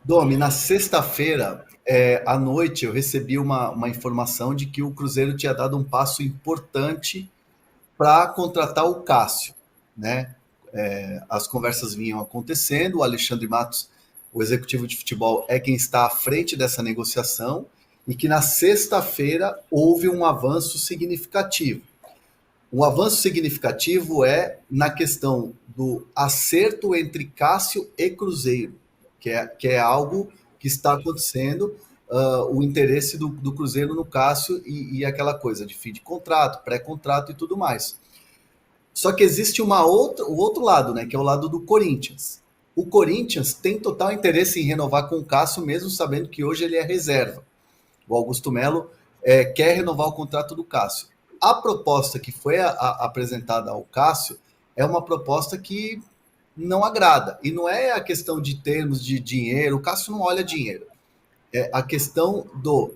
Domi, na sexta-feira, à noite, eu recebi uma informação de que o Cruzeiro tinha dado um passo importante para contratar o Cássio, né? As conversas vinham acontecendo, o Alexandre Matos, o executivo de futebol, é quem está à frente dessa negociação, e que na sexta-feira houve um avanço significativo. Um avanço significativo é na questão do acerto entre Cássio e Cruzeiro, que é algo que está acontecendo, o interesse do Cruzeiro no Cássio e aquela coisa de fim de contrato, pré-contrato e tudo mais. Só que existe o outro lado, né, que é o lado do Corinthians. O Corinthians tem total interesse em renovar com o Cássio, mesmo sabendo que hoje ele é reserva. O Augusto Melo quer renovar o contrato do Cássio. A proposta que foi apresentada ao Cássio é uma proposta que não agrada. E não é a questão de termos de dinheiro, o Cássio não olha dinheiro. É a questão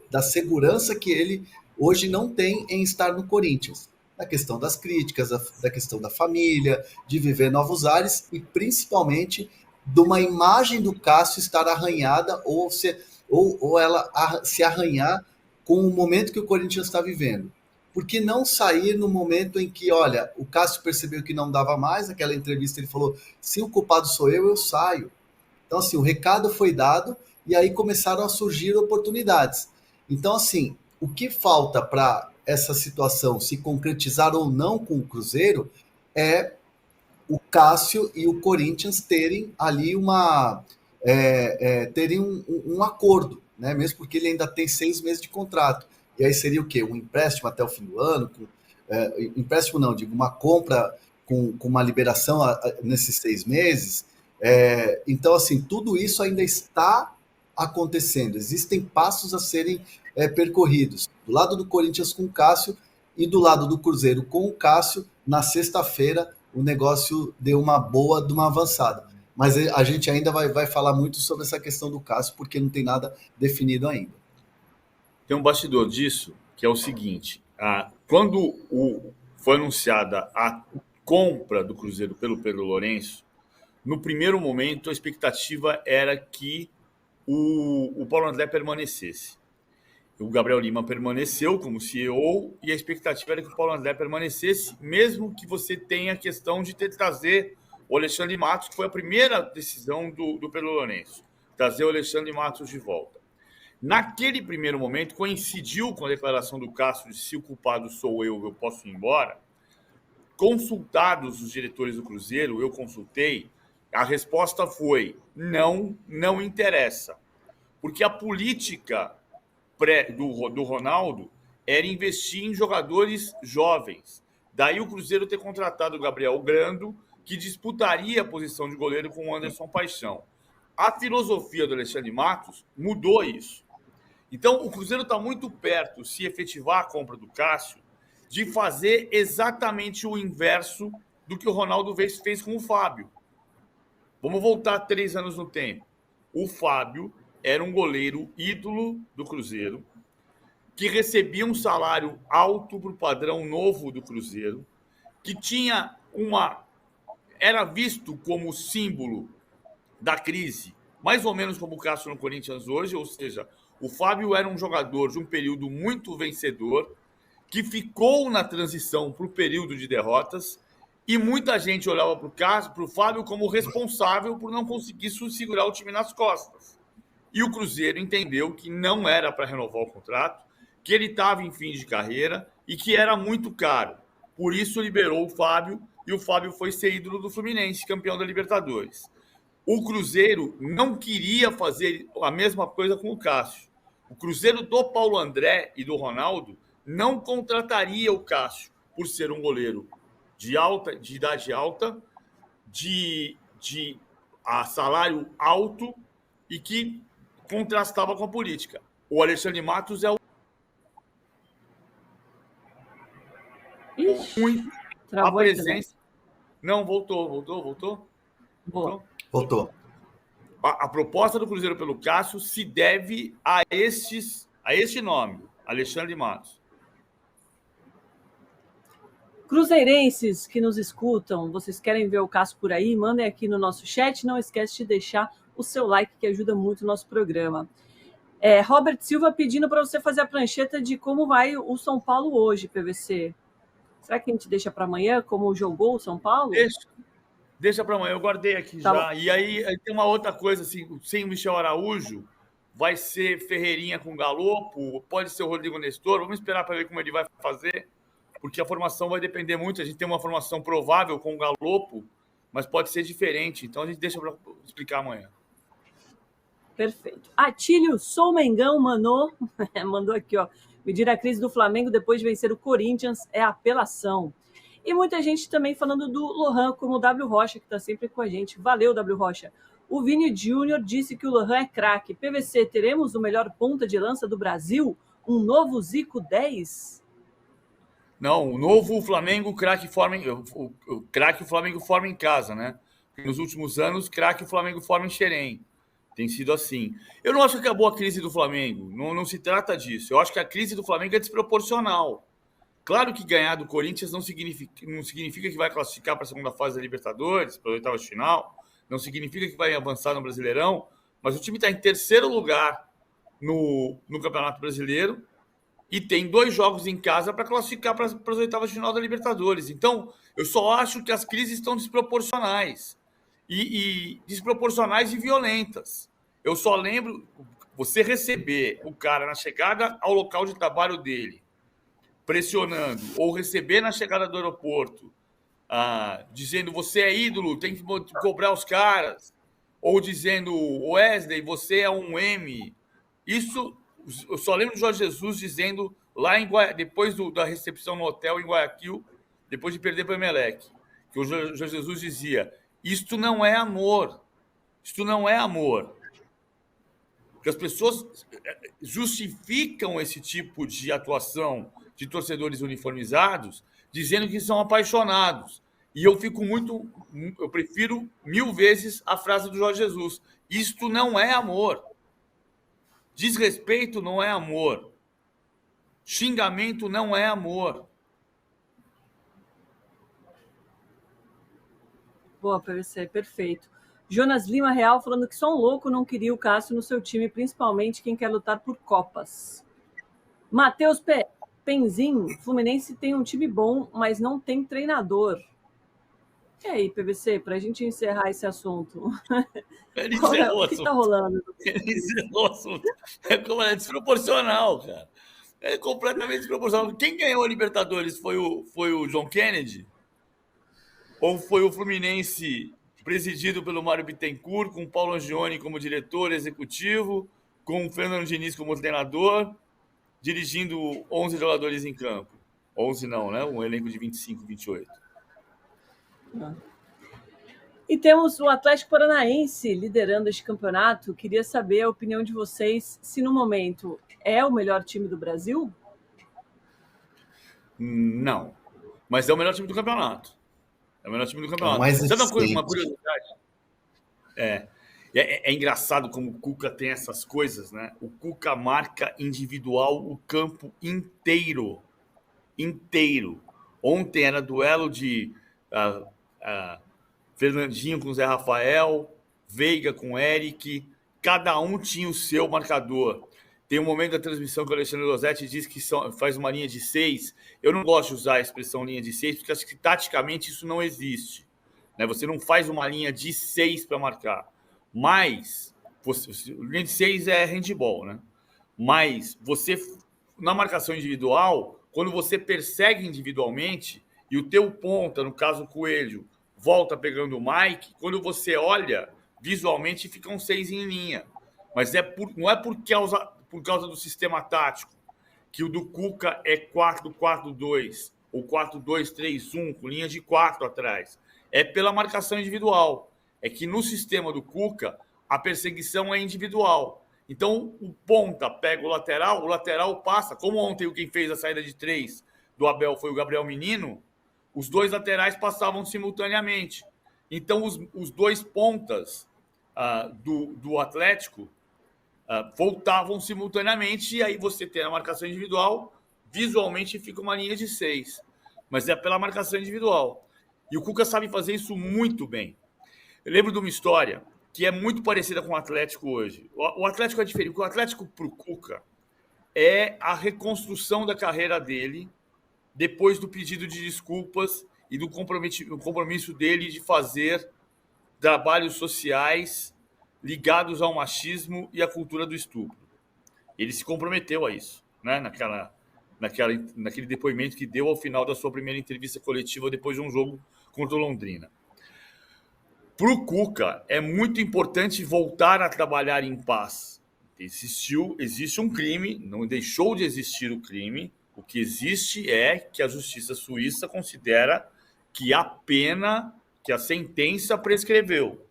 da segurança que ele hoje não tem em estar no Corinthians. A questão das críticas, da questão da família, de viver novos ares e principalmente de uma imagem do Cássio estar arranhada ou ela se arranhar com o momento que o Corinthians está vivendo. Por que não sair no momento em que, olha, o Cássio percebeu que não dava mais, naquela entrevista ele falou, se o culpado sou eu saio. Então, assim, o recado foi dado e aí começaram a surgir oportunidades. Então, assim, o que falta para essa situação se concretizar ou não com o Cruzeiro é o Cássio e o Corinthians terem ali terem um acordo, né? Mesmo porque ele ainda tem 6 meses de contrato. E aí seria o quê? Um empréstimo até o fim do ano? Empréstimo não, digo, uma compra com uma liberação nesses 6 meses. Então, assim, tudo isso ainda está acontecendo. Existem passos a serem percorridos. Do lado do Corinthians com o Cássio e do lado do Cruzeiro com o Cássio, na sexta-feira, o negócio deu uma boa de uma avançada. Mas a gente ainda vai falar muito sobre essa questão do Cássio, porque não tem nada definido ainda. Tem um bastidor disso, que é o seguinte: quando foi anunciada a compra do Cruzeiro pelo Pedro Lourenço, no primeiro momento a expectativa era que o Paulo André permanecesse. O Gabriel Lima permaneceu como CEO e a expectativa era que o Paulo André permanecesse, mesmo que você tenha a questão de ter que trazer o Alexandre Matos, que foi a primeira decisão do Pedro Lourenço, trazer o Alexandre Matos de volta. Naquele primeiro momento, coincidiu com a declaração do Cássio de se o culpado sou eu posso ir embora. Consultados os diretores do Cruzeiro, eu consultei, a resposta foi não, não interessa. Porque a política do Ronaldo era investir em jogadores jovens. Daí o Cruzeiro ter contratado o Gabriel Grando, que disputaria a posição de goleiro com o Anderson Paixão. A filosofia do Alexandre Matos mudou isso. Então, o Cruzeiro está muito perto, se efetivar a compra do Cássio, de fazer exatamente o inverso do que o Ronaldo fez com o Fábio. Vamos voltar 3 anos no tempo. O Fábio era um goleiro ídolo do Cruzeiro, que recebia um salário alto para o padrão novo do Cruzeiro, que tinha era visto como símbolo da crise, mais ou menos como o Cássio no Corinthians hoje, ou seja, o Fábio era um jogador de um período muito vencedor, que ficou na transição para o período de derrotas, e muita gente olhava para o Fábio como responsável por não conseguir segurar o time nas costas. E o Cruzeiro entendeu que não era para renovar o contrato, que ele estava em fim de carreira e que era muito caro. Por isso liberou o Fábio e o Fábio foi ser ídolo do Fluminense, campeão da Libertadores. O Cruzeiro não queria fazer a mesma coisa com o Cássio. O Cruzeiro do Paulo André e do Ronaldo não contrataria o Cássio por ser um goleiro de idade alta, de salário alto e que contrastava com a política. O Alexandre Matos é o Ixi, a travou a internet. presença. Não, voltou. Boa. Voltou. A proposta do Cruzeiro pelo Cássio se deve a este nome, Alexandre Matos. Cruzeirenses que nos escutam, vocês querem ver o Cássio por aí? Mandem aqui no nosso chat. Não esquece de deixar o seu like, que ajuda muito o nosso programa. Robert Silva pedindo para você fazer a prancheta de como vai o São Paulo hoje, PVC. Será que a gente deixa para amanhã, como jogou o São Paulo? Deixa para amanhã, eu guardei aqui Tá já. bom. E aí tem uma outra coisa, assim, sem o Michel Araújo, vai ser Ferreirinha com Galopo, pode ser o Rodrigo Nestor, vamos esperar para ver como ele vai fazer, porque a formação vai depender muito, a gente tem uma formação provável com o Galopo, mas pode ser diferente, então a gente deixa para explicar amanhã. Perfeito. Atílio, sou Mengão, mandou aqui, ó. Medir a crise do Flamengo depois de vencer o Corinthians é apelação. E muita gente também falando do Lohan, como o W. Rocha, que está sempre com a gente. Valeu, W. Rocha. O Vini Júnior disse que o Lohan é craque. PVC, teremos o melhor ponta de lança do Brasil? Um novo Zico 10? Não, o novo Flamengo, craque o craque o Flamengo forma em casa, né? Nos últimos anos, craque o Flamengo forma em Xerém. Tem sido assim. Eu não acho que acabou a crise do Flamengo. Não se trata disso. Eu acho que a crise do Flamengo é desproporcional. Claro que ganhar do Corinthians não significa que vai classificar para a segunda fase da Libertadores, para a oitava de final. Não significa que vai avançar no Brasileirão. Mas o time está em terceiro lugar no Campeonato Brasileiro e tem 2 jogos em casa para classificar para as oitavas de final da Libertadores. Então, eu só acho que as crises estão desproporcionais. E desproporcionais e violentas. Eu só lembro, você receber o cara na chegada ao local de trabalho dele, pressionando, ou receber na chegada do aeroporto, dizendo você é ídolo, tem que cobrar os caras, ou dizendo Wesley, você é um M. Isso, eu só lembro do Jorge Jesus dizendo lá depois da recepção no hotel em Guayaquil, depois de perder para o Emelec, que o Jorge Jesus dizia: isto não é amor. Isto não é amor. Porque as pessoas justificam esse tipo de atuação de torcedores uniformizados dizendo que são apaixonados. E eu prefiro 1000 vezes a frase do Jorge Jesus: isto não é amor. Desrespeito não é amor. Xingamento não é amor. Boa, PVC, perfeito. Jonas Lima Real falando que só um louco não queria o Cássio no seu time, principalmente quem quer lutar por Copas. Matheus Penzin, Fluminense tem um time bom, mas não tem treinador. E aí, PVC, para a gente encerrar esse assunto? Ele encerrou o que está rolando? Ele encerrou o assunto. É desproporcional, cara. É completamente desproporcional. Quem ganhou a Libertadores foi o John Kennedy? Ou foi o Fluminense presidido pelo Mário Bittencourt, com o Paulo Angione como diretor executivo, com o Fernando Diniz como treinador, dirigindo 11 jogadores em campo? 11 não, né? Um elenco de 25, 28. E temos o Atlético Paranaense liderando este campeonato. Queria saber a opinião de vocês, se no momento é o melhor time do Brasil? Não. Mas é o melhor time do campeonato. É o melhor time do campeonato. Mais Sabe uma curiosidade? É engraçado como o Cuca tem essas coisas, né? O Cuca marca individual o campo inteiro. Inteiro. Ontem era duelo de Fernandinho com Zé Rafael, Veiga com Eric. Cada um tinha o seu marcador. Tem um momento da transmissão que o Alexandre Losetti diz que faz uma linha de 6. Eu não gosto de usar a expressão linha de 6, porque acho que taticamente isso não existe. Né? Você não faz uma linha de 6 para marcar. Mas, linha de 6 é handball, né? Mas você, na marcação individual, quando você persegue individualmente, e o teu ponta, no caso o Coelho, volta pegando o Mike, quando você olha, visualmente fica um 6 em linha. Mas não é por causa do sistema tático, que o do Cuca é 4-4-2, ou 4-2-3-1, com linha de 4 atrás. É pela marcação individual. É que no sistema do Cuca, a perseguição é individual. Então, o ponta pega o lateral passa. Como ontem quem fez a saída de 3 do Abel foi o Gabriel Menino, os 2 laterais passavam simultaneamente. Então, os 2 pontas do Atlético voltavam simultaneamente, e aí você tem a marcação individual, visualmente fica uma linha de 6. Mas é pela marcação individual. E o Cuca sabe fazer isso muito bem. Eu lembro de uma história. que é muito parecida com o Atlético hoje. O Atlético é diferente. O Atlético para o Cuca é a reconstrução da carreira dele depois do pedido de desculpas e do compromisso dele de fazer trabalhos sociais ligados ao machismo e à cultura do estupro. Ele se comprometeu a isso, né? Naquele depoimento que deu ao final da sua primeira entrevista coletiva depois de um jogo contra o Londrina. Para o Cuca, é muito importante voltar a trabalhar em paz. Existe um crime, não deixou de existir o crime. O que existe é que a justiça suíça considera que a pena, que a sentença prescreveu.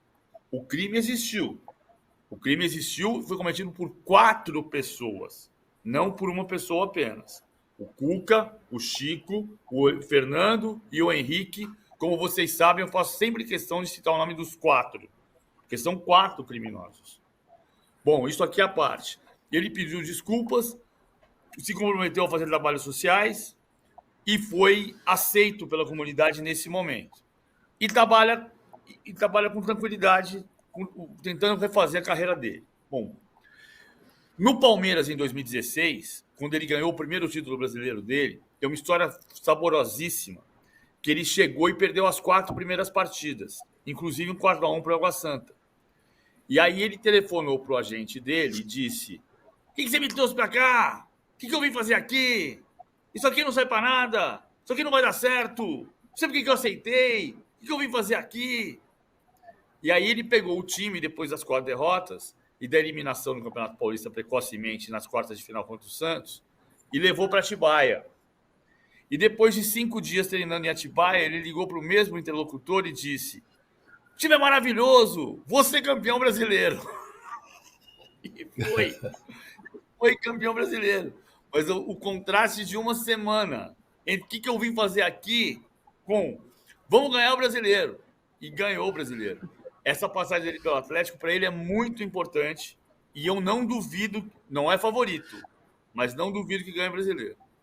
O crime existiu. O crime existiu e foi cometido por 4 pessoas, não por uma pessoa apenas. O Cuca, o Chico, o Fernando e o Henrique. Como vocês sabem, eu faço sempre questão de citar o nome dos 4, porque são 4 criminosos. Bom, isso aqui é a parte. Ele pediu desculpas, se comprometeu a fazer trabalhos sociais e foi aceito pela comunidade nesse momento. E trabalha com tranquilidade, tentando refazer a carreira dele. Bom, no Palmeiras, em 2016, quando ele ganhou o primeiro título brasileiro dele, tem uma história saborosíssima, que ele chegou e perdeu as 4 primeiras partidas, inclusive um 4-1 para o Água Santa. E aí ele telefonou para o agente dele e disse: o que você me trouxe para cá? O que eu vim fazer aqui? Isso aqui não sai para nada. Isso aqui não vai dar certo. Não sei por que eu aceitei. O que eu vim fazer aqui? E aí ele pegou o time depois das 4 derrotas e da eliminação no Campeonato Paulista precocemente nas quartas de final contra o Santos e levou para Atibaia. E depois de 5 dias treinando em Atibaia, ele ligou para o mesmo interlocutor e disse: o time é maravilhoso, vou ser campeão brasileiro. E foi campeão brasileiro. Mas o contraste de uma semana entre o que eu vim fazer aqui com vamos ganhar o brasileiro. E ganhou o brasileiro. Essa passagem dele pelo Atlético, para ele, é muito importante. E eu não duvido, não é favorito, mas não duvido que ganhe o brasileiro.